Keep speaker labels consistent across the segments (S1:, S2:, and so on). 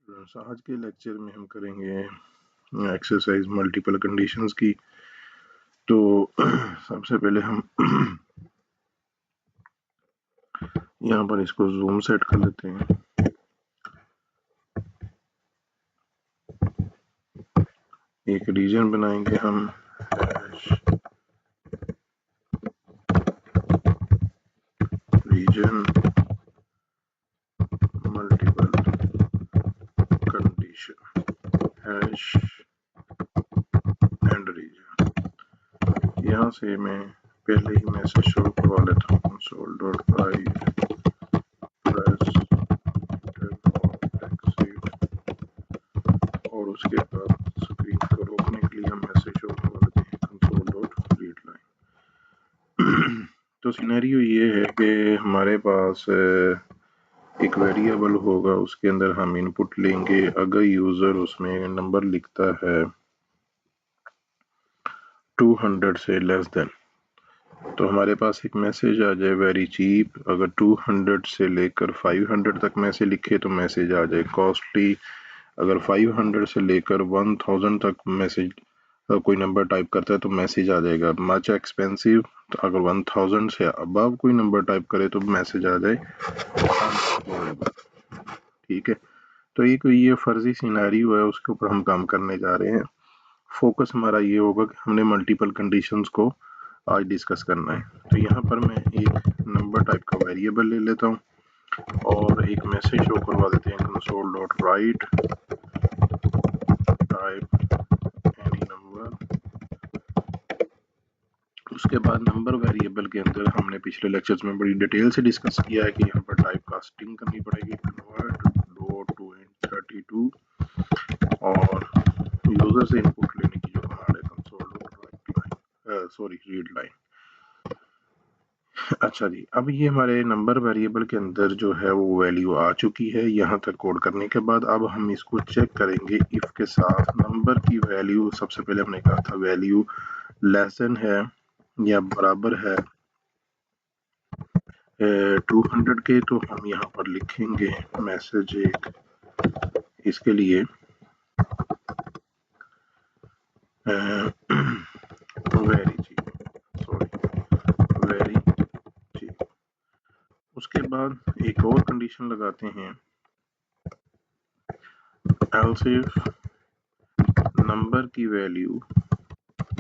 S1: आज के लेक्चर में हम करेंगे एक्सरसाइज मल्टीपल कंडीशंस की। तो सबसे पहले हम यहाँ पर इसको जूम सेट कर लेते हैं। एक रीजन बनाएंगे हम region multiple condition hash and region. यहाँ से मैं पहले ही मैसेज शो करवा लेता हूँ console.write press और उसके बाद स्क्रीन को रोकने के लिए हम मैसेज शो करवा लेते हैं console.readline। तो सिनेरियो ये है कि हमारे पास एक वेरिएबल होगा, उसके अंदर हम इनपुट लेंगे। अगर यूजर उसमें नंबर लिखता है 200 से लेस देन, तो हमारे पास एक मैसेज आ जाए वेरी चीप। अगर 200 से लेकर 500 तक मैसेज लिखे तो मैसेज आ जाए कॉस्टली। अगर 500 से लेकर 1000 तक मैसेज कोई नंबर टाइप करता है तो मैसेज आ जाएगा मच एक्सपेंसिव। तो अगर 1000 से अबव कोई नंबर टाइप करे तो मैसेज आ जाए ठीक है। तो एक ये फर्जी सिनेरियो है, उसके ऊपर हम काम करने जा रहे हैं। फोकस हमारा ये होगा कि हमने मल्टीपल कंडीशंस को आज डिस्कस करना है। तो यहाँ पर मैं एक नंबर टाइप का वेरिएबल ले लेता हूँ और एक मैसेज शो करवा देते हैं console.write टाइप एनी नंबर। उसके बाद नंबर वेरिएबल के अंदर हमने पिछले लेक्चर्स में बड़ी डिटेल से डिस्कस किया है कि यहाँ पर टाइप कास्टिंग करनी पड़ेगी convert.32 और यूजर से इनपुट लेने की जो कमांड है console.write रीड लाइन। अच्छा जी, अब ये हमारे नंबर वेरिएबल के अंदर जो है वो वैल्यू आ चुकी है। यहाँ तक कोड करने के बाद अब हम इसको चेक करेंगे इफ के साथ। नंबर की वैल्यू सबसे पहले हमने कहा था वैल्यू लेस देन है या बराबर है 200 के, तो हम यहाँ पर लिखेंगे मैसेज एक इसके लिए वेरी चीप वेरी चीप। उसके बाद एक और कंडीशन लगाते हैं एल्स इफ नंबर की वैल्यू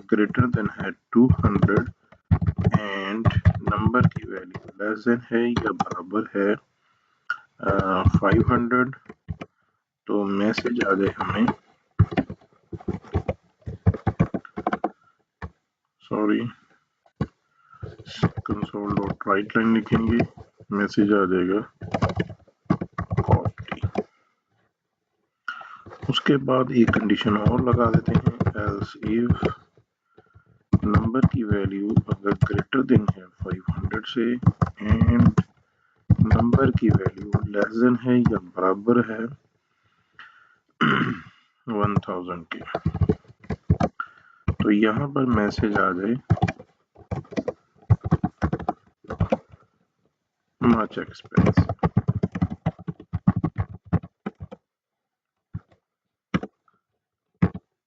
S1: ग्रेटर देन है 200 एंड नंबर की वैल्यू लेस देन है या बराबर है 500, तो मैसेज आ जाए हमें console.write लाइन लिखेंगे, मैसेज आ जाएगा कॉस्टली। उसके बाद एक कंडीशन और लगा देते हैं एल्स इफ नंबर की वैल्यू अगर ग्रेटर देन है 500 से एंड नंबर की वैल्यू लेस देन है या बराबर है 1000 के, तो यहाँ पर मैसेज आ जाए मच एक्सपेंसिव।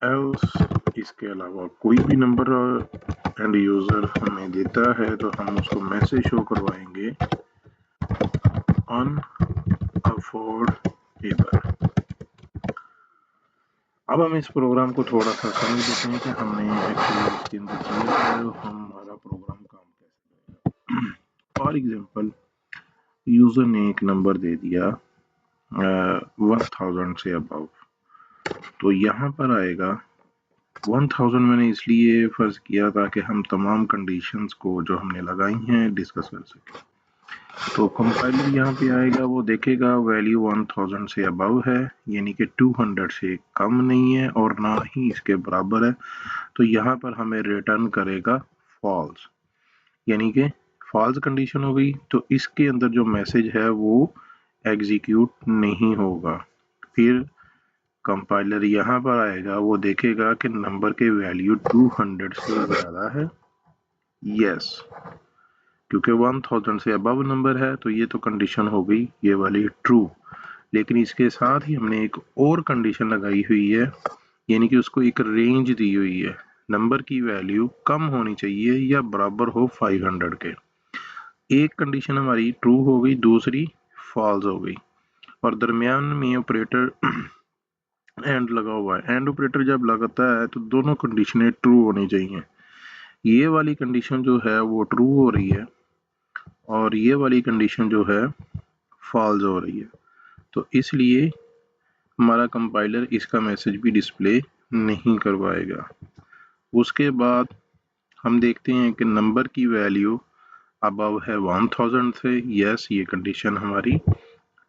S1: एल्स इसके अलावा कोई भी नंबर एंड यूजर हमें देता है तो हम उसको मैसेज शो करवाएंगे अनअफोर्डेबल। अब हम इस प्रोग्राम को थोड़ा सा समझ लेते हैं कि हमने एक्चुअली इसके अंदर किया है और हमारा प्रोग्राम काम कैसे करेगा। फॉर एग्जांपल यूजर ने एक नंबर दे दिया 1000 से अबव, तो यहाँ पर आएगा 1000 मैंने इसलिए फर्ज किया ताकि हम तमाम कंडीशंस को जो हमने लगाई हैं डिस्कस कर सकें। तो कंपाइलर यहाँ पे आएगा, वो देखेगा वैल्यू 1000 से अबव है, यानी कि 200 से कम नहीं है और ना ही इसके बराबर है, तो यहाँ पर हमें रिटर्न करेगा फॉल्स, यानी कि फॉल्स कंडीशन हो गई। तो इसके अंदर जो मैसेज है वो एग्जीक्यूट नहीं होगा। फिर कंपाइलर यहाँ पर आएगा, वो देखेगा कि नंबर के वैल्यू 200 से ज़्यादा है, यस, क्योंकि 1000 से अबव नंबर है तो ये तो कंडीशन हो गई ये वाली ट्रू। लेकिन इसके साथ ही हमने एक और कंडीशन लगाई हुई है, यानी कि उसको एक रेंज दी हुई है, नंबर की वैल्यू कम होनी चाहिए या बराबर हो 500 के। एक कंडीशन हमारी ट्रू हो गई, दूसरी फॉल्स हो गई, और दरमियान में ऑपरेटर एंड लगा हुआ है। एंड ऑपरेटर जब लगाता है तो दोनों कंडीशनें ट्रू होनी चाहिए। ये वाली कंडीशन जो है वो ट्रू हो रही है और ये वाली कंडीशन जो है फॉल्स हो रही है, तो इसलिए हमारा कंपाइलर इसका मैसेज भी डिस्प्ले नहीं करवाएगा। उसके बाद हम देखते हैं कि नंबर की वैल्यू अबव है 1000 से, यस ये कंडीशन हमारी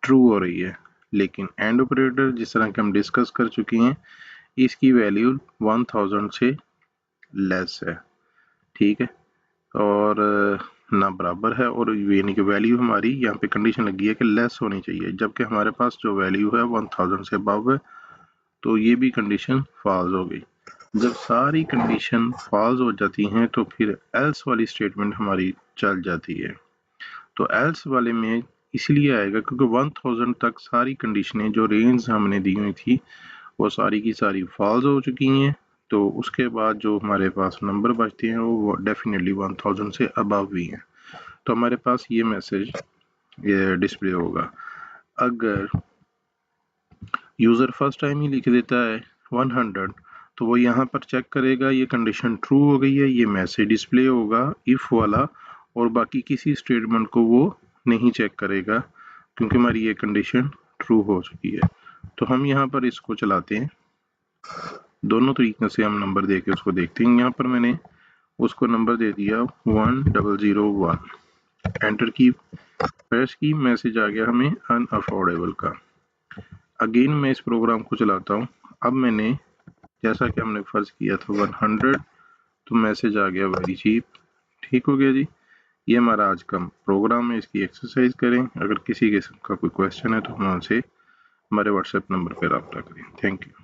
S1: ट्रू हो रही है, लेकिन एंड ऑपरेटर जिस तरह के हम डिस्कस कर चुके हैं इसकी वैल्यू 1000 से लेस है, ठीक है, और ना बराबर है, और यानी कि वैल्यू हमारी यहाँ पे कंडीशन लगी है कि लेस होनी चाहिए, जबकि हमारे पास जो वैल्यू है 1000 से अबव है, तो ये भी कंडीशन फॉल्स हो गई। जब सारी कंडीशन फॉल्स हो जाती हैं तो फिर एल्स वाली स्टेटमेंट हमारी चल जाती है। तो एल्स वाले में इसलिए आएगा क्योंकि 1000 तक सारी कंडीशनें जो रेंज हमने दी हुई थी वो सारी की सारी फॉल्स हो चुकी हैं, तो उसके बाद जो हमारे पास नंबर बचते हैं वो डेफिनेटली 1000 से अबव भी हैं, तो हमारे पास ये मैसेज डिस्प्ले होगा। अगर यूज़र फर्स्ट टाइम ही लिख देता है 100, तो वो यहाँ पर चेक करेगा ये कंडीशन ट्रू हो गई है, ये मैसेज डिस्प्ले होगा इफ़ वाला, और बाकी किसी स्टेटमेंट को वो नहीं चेक करेगा क्योंकि हमारी ये कंडीशन ट्रू हो चुकी है। तो हम यहाँ पर इसको चलाते हैं, दोनों तरीके से हम नंबर दे के उसको देखते हैं। यहाँ पर मैंने उसको नंबर दे दिया 1001, एंटर की प्रेस की, मैसेज आ गया हमें अनअफोर्डेबल का। अगेन मैं इस प्रोग्राम को चलाता हूँ, अब मैंने जैसा कि हमने फर्ज किया था 100, तो मैसेज आ गया वेरी चीप। ठीक हो गया जी, ये हमारा आज का प्रोग्राम है, इसकी एक्सरसाइज करें। अगर किसी किस्म का कोई क्वेश्चन है तो हम उनसे हमारे व्हाट्सएप नंबर पर रब्ता करें। Thank you.